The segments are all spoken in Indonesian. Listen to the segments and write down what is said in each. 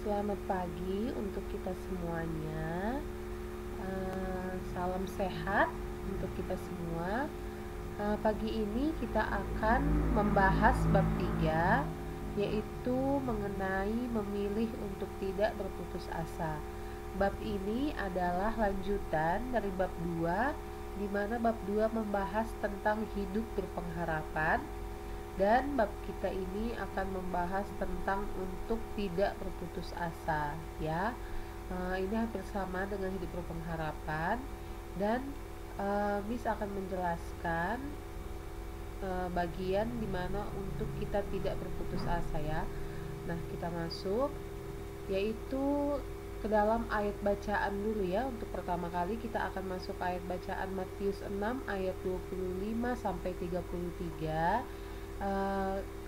Selamat pagi untuk kita semuanya. Salam sehat untuk kita semua. Pagi ini kita akan membahas bab 3, yaitu mengenai memilih untuk tidak berputus asa. Bab ini adalah lanjutan dari bab 2, di mana bab 2 membahas tentang hidup berpengharapan, dan bab kita ini akan membahas tentang untuk tidak berputus asa, ya. Ini hampir sama dengan hidup berpengharapan, dan Miss akan menjelaskan bagian dimana untuk kita tidak berputus asa, ya. Nah, kita masuk yaitu ke dalam ayat bacaan dulu, ya. Untuk pertama kali kita akan masuk ayat bacaan Matius 6 ayat 25 sampai 33.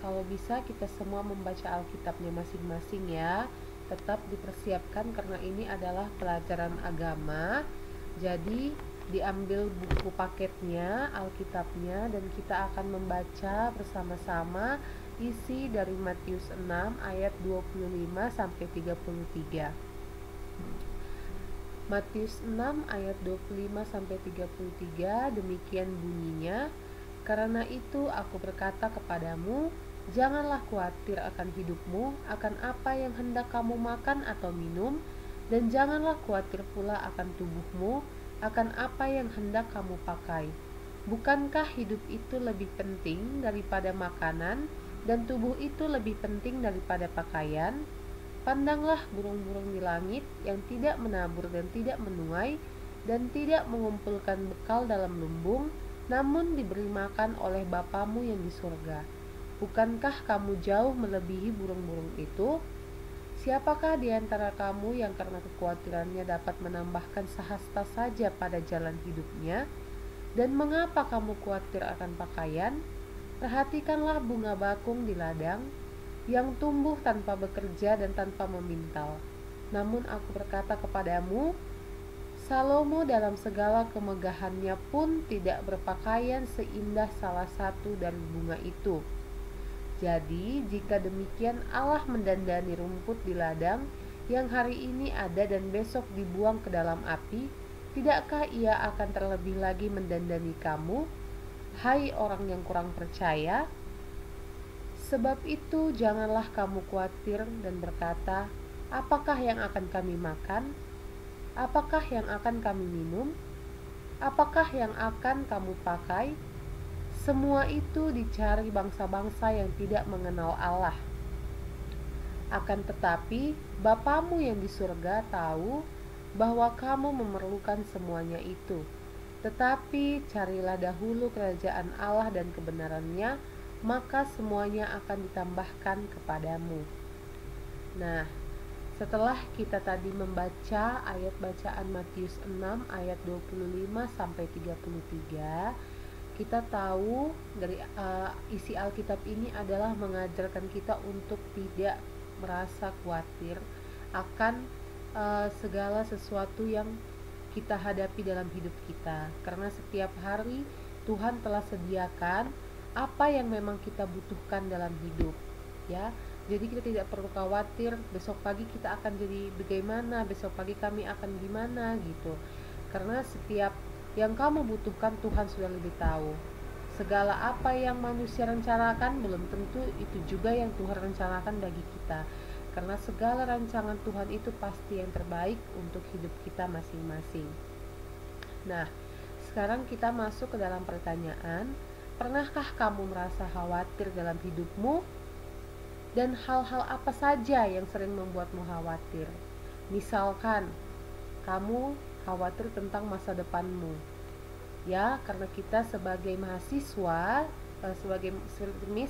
Kalau bisa kita semua membaca Alkitabnya masing-masing, ya. Tetap dipersiapkan karena ini adalah pelajaran agama. Jadi diambil buku paketnya, Alkitabnya, dan kita akan membaca bersama-sama isi dari Matius 6 ayat 25 sampai 33. Matius 6 ayat 25 sampai 33 demikian bunyinya. Karena itu aku berkata kepadamu, janganlah khawatir akan hidupmu, akan apa yang hendak kamu makan atau minum, dan janganlah khawatir pula akan tubuhmu, akan apa yang hendak kamu pakai. Bukankah hidup itu lebih penting daripada makanan, dan tubuh itu lebih penting daripada pakaian? Pandanglah burung-burung di langit yang tidak menabur dan tidak menuai, dan tidak mengumpulkan bekal dalam lumbung, namun diberi makan oleh Bapamu yang di surga. Bukankah kamu jauh melebihi burung-burung itu? Siapakah di antara kamu yang karena kekhawatirannya dapat menambahkan sehasta saja pada jalan hidupnya? Dan mengapa kamu khawatir akan pakaian? Perhatikanlah bunga bakung di ladang, yang tumbuh tanpa bekerja dan tanpa memintal. Namun aku berkata kepadamu, Salomo dalam segala kemegahannya pun tidak berpakaian seindah salah satu dari bunga itu. Jadi, jika demikian Allah mendandani rumput di ladang yang hari ini ada dan besok dibuang ke dalam api, tidakkah Ia akan terlebih lagi mendandani kamu, hai orang yang kurang percaya? Sebab itu janganlah kamu khawatir dan berkata, apakah yang akan kami makan? Apakah yang akan kami minum? Apakah yang akan kamu pakai? Semua itu dicari bangsa-bangsa yang tidak mengenal Allah. Akan tetapi, Bapamu yang di surga tahu bahwa kamu memerlukan semuanya itu. Tetapi carilah dahulu kerajaan Allah dan kebenarannya, maka semuanya akan ditambahkan kepadamu. Nah, setelah kita tadi membaca ayat bacaan Matius 6 ayat 25 sampai 33, kita tahu dari isi Alkitab ini adalah mengajarkan kita untuk tidak merasa khawatir akan segala sesuatu yang kita hadapi dalam hidup kita, karena setiap hari Tuhan telah sediakan apa yang memang kita butuhkan dalam hidup, ya. Jadi kita tidak perlu khawatir besok pagi kita akan jadi bagaimana, besok pagi kami akan gimana gitu. Karena setiap yang kamu butuhkan Tuhan sudah lebih tahu. Segala apa yang manusia rencanakan belum tentu itu juga yang Tuhan rencanakan bagi kita. Karena segala rancangan Tuhan itu pasti yang terbaik untuk hidup kita masing-masing. Nah, sekarang kita masuk ke dalam pertanyaan. Pernahkah kamu merasa khawatir dalam hidupmu? Dan hal-hal apa saja yang sering membuatmu khawatir? Misalkan, kamu khawatir tentang masa depanmu. Ya, karena kita sebagai mahasiswa, sebagai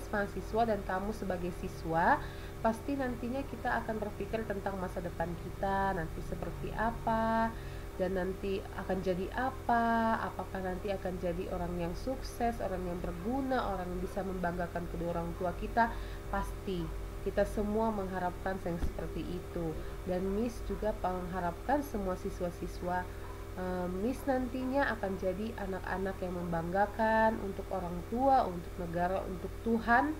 mahasiswa dan kamu sebagai siswa, pasti nantinya kita akan berpikir tentang masa depan kita, nanti seperti apa, dan nanti akan jadi apa, apakah nanti akan jadi orang yang sukses, orang yang berguna, orang yang bisa membanggakan kedua orang tua kita. Pasti kita semua mengharapkan yang seperti itu, dan Miss juga mengharapkan semua siswa-siswa Miss nantinya akan jadi anak-anak yang membanggakan untuk orang tua, untuk negara, untuk Tuhan,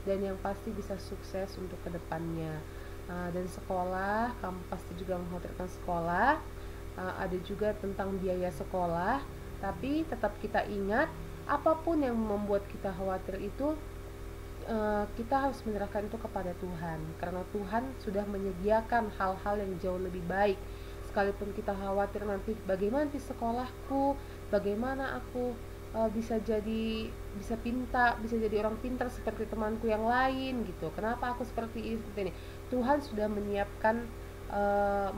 dan yang pasti bisa sukses untuk kedepannya. Dan sekolah, kamu pasti juga mengkhawatirkan sekolah. Ada juga tentang biaya sekolah, tapi tetap kita ingat, apapun yang membuat kita khawatir itu, kita harus menyerahkan itu kepada Tuhan, karena Tuhan sudah menyediakan hal-hal yang jauh lebih baik. Sekalipun kita khawatir nanti bagaimana di sekolahku, bagaimana aku bisa jadi orang pintar seperti temanku yang lain gitu. Kenapa aku seperti ini? Tuhan sudah menyiapkan.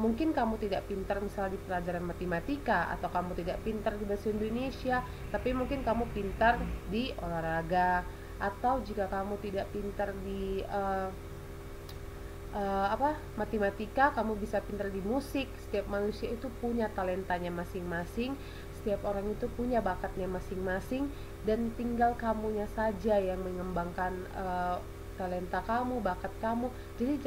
Mungkin kamu tidak pintar misalnya di pelajaran matematika, atau kamu tidak pintar di bahasa Indonesia, tapi mungkin kamu pintar di olahraga, atau jika kamu tidak pintar di matematika, kamu bisa pintar di musik. Setiap manusia itu punya talentanya masing-masing, setiap orang itu punya bakatnya masing-masing, dan tinggal kamunya saja yang mengembangkan talenta kamu, bakat kamu. Jadi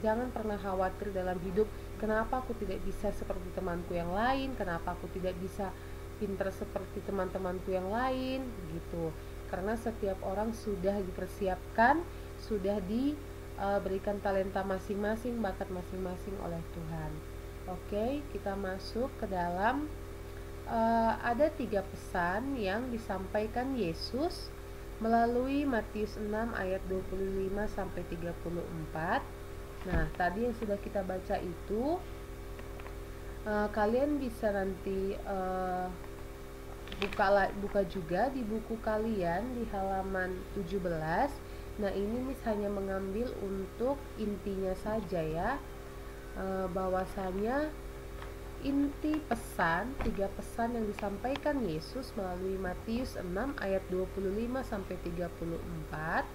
jangan pernah khawatir dalam hidup, kenapa aku tidak bisa seperti temanku yang lain, kenapa aku tidak bisa pintar seperti teman-temanku yang lain gitu. Karena setiap orang sudah dipersiapkan, sudah diberikan talenta masing-masing, bakat masing-masing oleh Tuhan. Oke, kita masuk ke dalam ada 3 pesan yang disampaikan Yesus melalui Matius 6 ayat 25 sampai 34. Nah, tadi yang sudah kita baca itu, kalian bisa nanti buka juga di buku kalian di halaman 17. Nah, ini Miss hanya mengambil untuk intinya saja ya, bahwasanya inti pesan, 3 pesan yang disampaikan Yesus melalui Matius 6 ayat 25 sampai 34,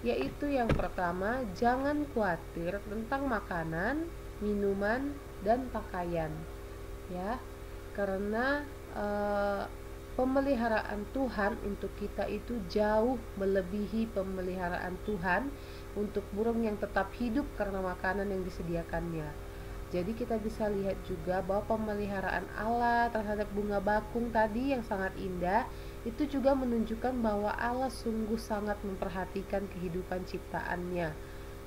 yaitu yang pertama, jangan khawatir tentang makanan, minuman, dan pakaian. Ya, karena pemeliharaan Tuhan untuk kita itu jauh melebihi pemeliharaan Tuhan untuk burung yang tetap hidup karena makanan yang disediakannya. Jadi kita bisa lihat juga bahwa pemeliharaan Allah terhadap bunga bakung tadi yang sangat indah, itu juga menunjukkan bahwa Allah sungguh sangat memperhatikan kehidupan ciptaannya.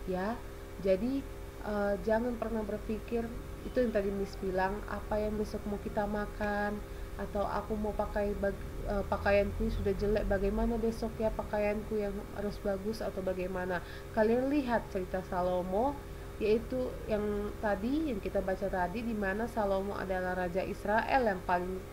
Ya, jadi jangan pernah berpikir, itu yang tadi Miss bilang, apa yang besok mau kita makan, atau aku mau pakai pakaianku sudah jelek, bagaimana besok ya pakaianku yang harus bagus, atau bagaimana. Kalian lihat cerita Salomo, yaitu yang tadi yang kita baca tadi, di mana Salomo adalah raja Israel yang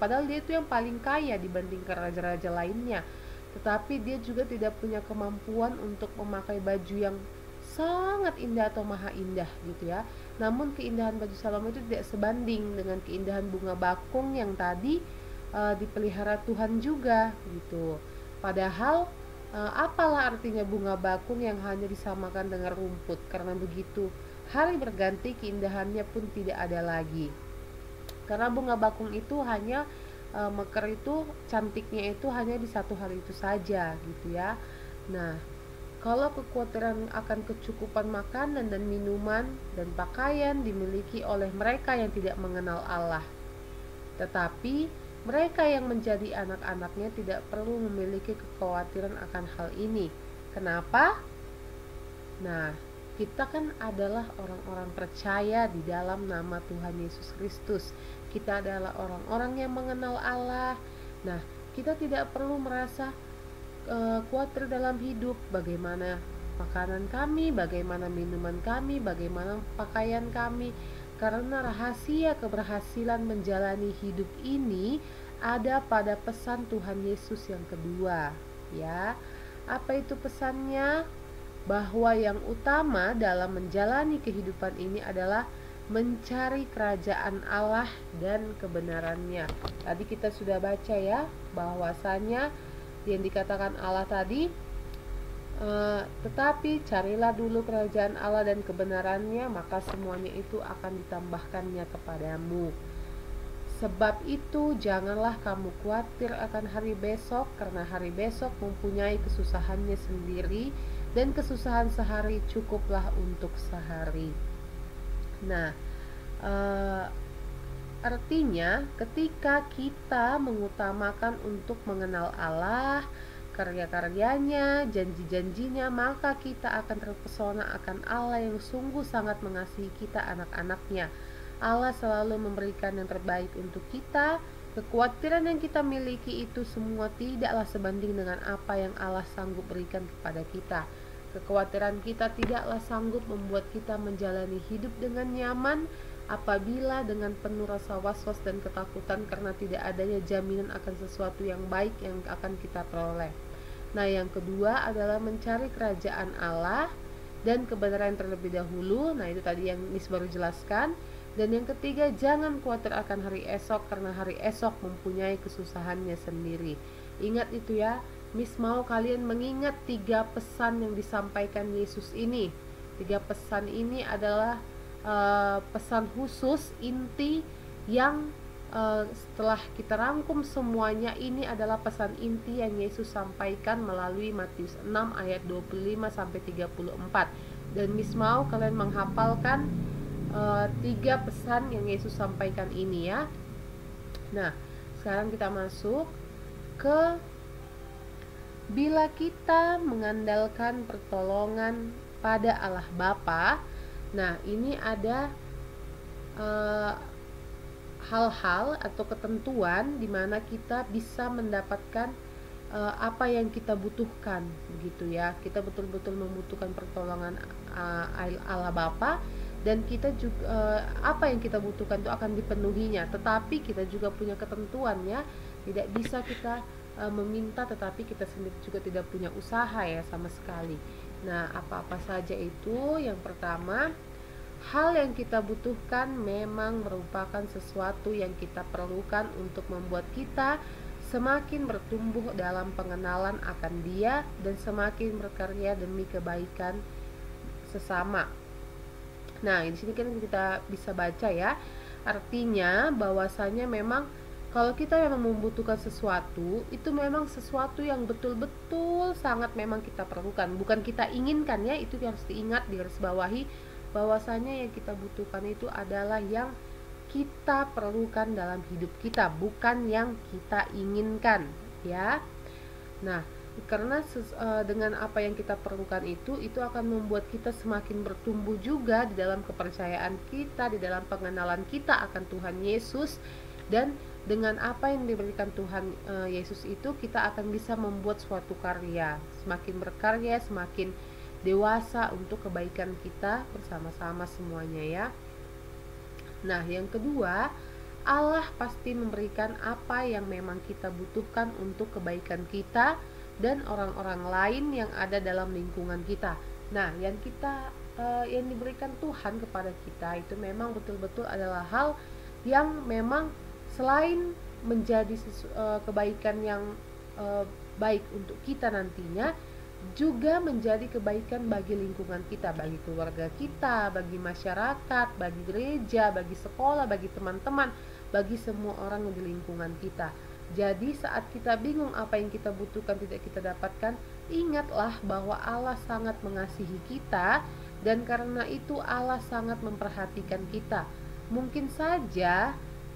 padahal dia itu yang paling kaya dibandingkan raja-raja lainnya, tetapi dia juga tidak punya kemampuan untuk memakai baju yang sangat indah atau maha indah gitu ya. Namun keindahan baju Salomo itu tidak sebanding dengan keindahan bunga bakung yang tadi dipelihara Tuhan juga gitu. Padahal apalah artinya bunga bakung yang hanya disamakan dengan rumput, karena begitu hari berganti keindahannya pun tidak ada lagi. Karena bunga bakung itu hanya mekar itu, cantiknya itu hanya di satu hari itu saja gitu ya. Nah, kalau kekhawatiran akan kecukupan makanan dan minuman dan pakaian dimiliki oleh mereka yang tidak mengenal Allah, tetapi mereka yang menjadi anak-anaknya tidak perlu memiliki kekhawatiran akan hal ini. Kenapa? Nah, kita kan adalah orang-orang percaya di dalam nama Tuhan Yesus Kristus. Kita adalah orang-orang yang mengenal Allah. Nah, kita tidak perlu merasa khawatir dalam hidup, bagaimana makanan kami, bagaimana minuman kami, bagaimana pakaian kami, karena rahasia keberhasilan menjalani hidup ini ada pada pesan Tuhan Yesus yang kedua, ya. Apa itu pesannya? Bahwa yang utama dalam menjalani kehidupan ini adalah mencari kerajaan Allah dan kebenarannya. Tadi kita sudah baca ya, bahwasanya yang dikatakan Allah tadi, tetapi carilah dulu kerajaan Allah dan kebenarannya, maka semuanya itu akan ditambahkannya kepadamu. Sebab itu janganlah kamu khawatir akan hari besok, karena hari besok mempunyai kesusahannya sendiri, dan kesusahan sehari cukuplah untuk sehari. Nah, artinya ketika kita mengutamakan untuk mengenal Allah, karya-karyanya, janji-janjinya, maka kita akan terpesona akan Allah yang sungguh sangat mengasihi kita, anak-anaknya. Allah selalu memberikan yang terbaik untuk kita. Kekhawatiran yang kita miliki itu semua tidaklah sebanding dengan apa yang Allah sanggup berikan kepada kita. Kekhawatiran kita tidaklah sanggup membuat kita menjalani hidup dengan nyaman apabila dengan penuh rasa was-was dan ketakutan karena tidak adanya jaminan akan sesuatu yang baik yang akan kita peroleh. Nah, yang kedua adalah mencari kerajaan Allah dan kebenaran terlebih dahulu. Nah, itu tadi yang Miss baru jelaskan. Dan yang ketiga, jangan khawatir akan hari esok karena hari esok mempunyai kesusahannya sendiri. Ingat itu ya, Miss mau kalian mengingat 3 pesan yang disampaikan Yesus ini. 3 pesan ini adalah pesan khusus inti yang setelah kita rangkum semuanya, ini adalah pesan inti yang Yesus sampaikan melalui Matius 6 ayat 25 sampai 34. Dan Miss mau kalian menghafalkan 3 pesan yang Yesus sampaikan ini ya. Nah, sekarang kita masuk ke bila kita mengandalkan pertolongan pada Allah Bapa. Nah, ini ada hal-hal atau ketentuan di mana kita bisa mendapatkan apa yang kita butuhkan, begitu ya. Kita betul-betul membutuhkan pertolongan Allah Bapa, dan kita juga apa yang kita butuhkan itu akan dipenuhinya. Tetapi kita juga punya ketentuan ya, tidak bisa kita meminta tetapi kita sendiri juga tidak punya usaha ya sama sekali. Nah, apa-apa saja itu? Yang pertama, hal yang kita butuhkan memang merupakan sesuatu yang kita perlukan untuk membuat kita semakin bertumbuh dalam pengenalan akan Dia dan semakin berkarya demi kebaikan sesama. Nah, di sini kan kita bisa baca ya, artinya bahwasanya memang kalau kita memang membutuhkan sesuatu, itu memang sesuatu yang betul-betul sangat memang kita perlukan, bukan kita inginkan ya. Itu harus diingat, digarisbawahi bahwasanya yang kita butuhkan itu adalah yang kita perlukan dalam hidup kita, bukan yang kita inginkan ya. Nah, karena dengan apa yang kita perlukan itu akan membuat kita semakin bertumbuh juga di dalam kepercayaan kita, di dalam pengenalan kita akan Tuhan Yesus. Dan dengan apa yang diberikan Tuhan Yesus itu, kita akan bisa membuat suatu karya, semakin berkarya, semakin dewasa untuk kebaikan kita bersama-sama semuanya ya. Nah, yang kedua, Allah pasti memberikan apa yang memang kita butuhkan untuk kebaikan kita dan orang-orang lain yang ada dalam lingkungan kita. Nah, yang diberikan Tuhan kepada kita itu memang betul-betul adalah hal yang memang selain menjadi kebaikan yang baik untuk kita nantinya, juga menjadi kebaikan bagi lingkungan kita, bagi keluarga kita, bagi masyarakat, bagi gereja, bagi sekolah, bagi teman-teman, bagi semua orang yang di lingkungan kita. Jadi saat kita bingung apa yang kita butuhkan tidak kita dapatkan, ingatlah bahwa Allah sangat mengasihi kita, dan karena itu Allah sangat memperhatikan kita. Mungkin saja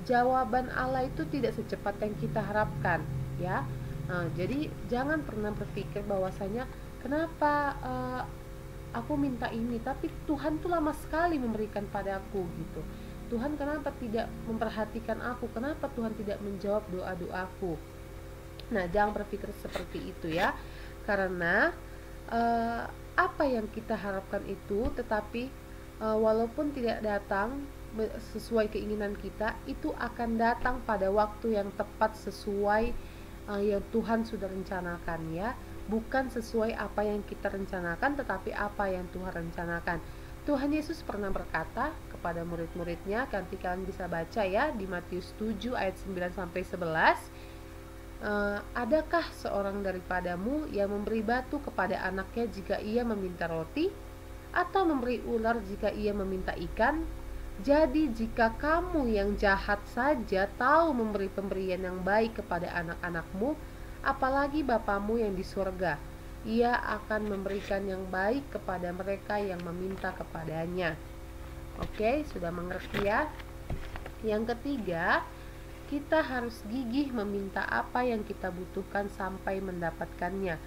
jawaban Allah itu tidak secepat yang kita harapkan ya. Nah, jadi jangan pernah berpikir bahwasanya kenapa aku minta ini tapi Tuhan tuh lama sekali memberikan padaku gitu. Tuhan kenapa tidak memperhatikan aku? Kenapa Tuhan tidak menjawab doa-doaku? Nah, jangan berpikir seperti itu ya. Karena apa yang kita harapkan itu, tetapi walaupun tidak datang sesuai keinginan kita, itu akan datang pada waktu yang tepat sesuai yang Tuhan sudah rencanakan ya. Bukan sesuai apa yang kita rencanakan, tetapi apa yang Tuhan rencanakan. Tuhan Yesus pernah berkata kepada murid-muridnya, nanti kalian bisa baca ya di Matius 7 ayat 9 sampai 11. Adakah seorang daripadamu yang memberi batu kepada anaknya jika ia meminta roti, atau memberi ular jika ia meminta ikan? Jadi jika kamu yang jahat saja tahu memberi pemberian yang baik kepada anak-anakmu, apalagi Bapamu yang di surga, Ia akan memberikan yang baik kepada mereka yang meminta kepadanya. Oke, sudah mengerti ya? Yang ketiga, Kita harus gigih meminta apa yang kita butuhkan sampai mendapatkannya.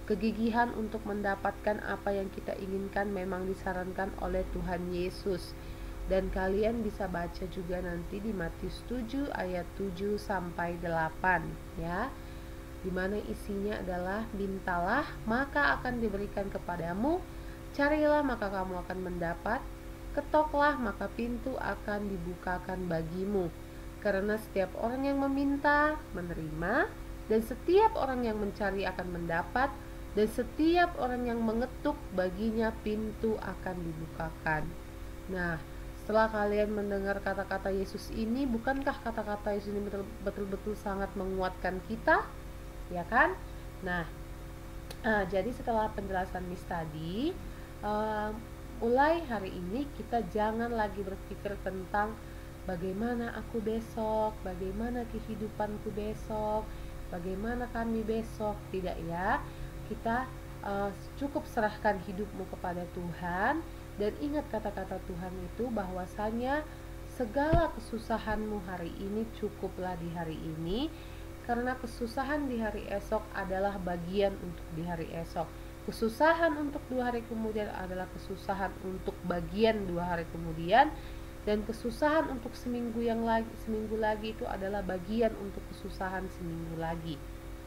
Kegigihan untuk mendapatkan apa yang kita inginkan memang disarankan oleh Tuhan Yesus. Dan kalian bisa baca juga nanti di Matius 7 ayat 7 sampai 8 ya. Dimana isinya adalah mintalah maka akan diberikan kepadamu, carilah maka kamu akan mendapat, ketoklah maka pintu akan dibukakan bagimu. Karena setiap orang yang meminta menerima, dan setiap orang yang mencari akan mendapat, dan setiap orang yang mengetuk baginya pintu akan dibukakan. Nah, setelah kalian mendengar kata-kata Yesus ini, bukankah kata-kata Yesus ini betul-betul sangat menguatkan kita? Ya kan? Nah, jadi setelah penjelasan Miss tadi, mulai hari ini kita jangan lagi berpikir tentang bagaimana aku besok, bagaimana kehidupanku besok, bagaimana kami besok. Tidak ya, kita cukup serahkan hidupmu kepada Tuhan. Dan ingat kata-kata Tuhan itu bahwasanya segala kesusahanmu hari ini cukuplah di hari ini, karena kesusahan di hari esok adalah bagian untuk di hari esok. Kesusahan untuk 2 hari kemudian adalah kesusahan untuk bagian 2 hari kemudian, dan kesusahan untuk seminggu lagi itu adalah bagian untuk kesusahan seminggu lagi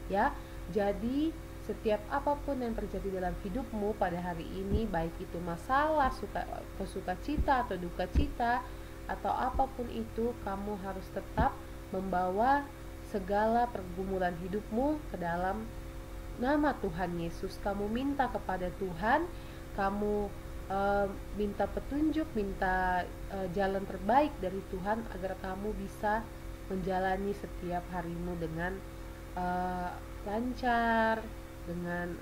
ya. Jadi setiap apapun yang terjadi dalam hidupmu pada hari ini, baik itu masalah, sukacita atau duka cita atau apapun itu, kamu harus tetap membawa segala pergumulan hidupmu ke dalam nama Tuhan Yesus. Kamu minta kepada Tuhan, kamu minta petunjuk, minta jalan terbaik dari Tuhan agar kamu bisa menjalani setiap harimu dengan lancar, dengan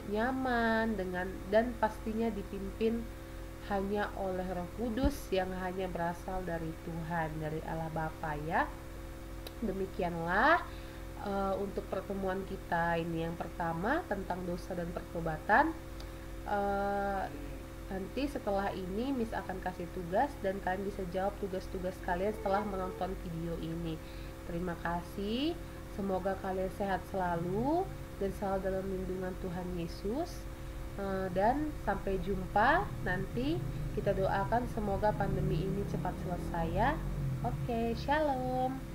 nyaman, dan pastinya dipimpin hanya oleh Roh Kudus yang hanya berasal dari Tuhan, dari Allah Bapa ya. Demikianlah untuk pertemuan kita ini yang pertama tentang dosa dan pertobatan. Nanti setelah ini Miss akan kasih tugas dan kalian bisa jawab tugas-tugas kalian setelah menonton video ini. Terima kasih, semoga kalian sehat selalu dan selalu dalam lindungan Tuhan Yesus. Dan sampai jumpa nanti. Kita doakan semoga pandemi ini cepat selesai ya. Oke, shalom.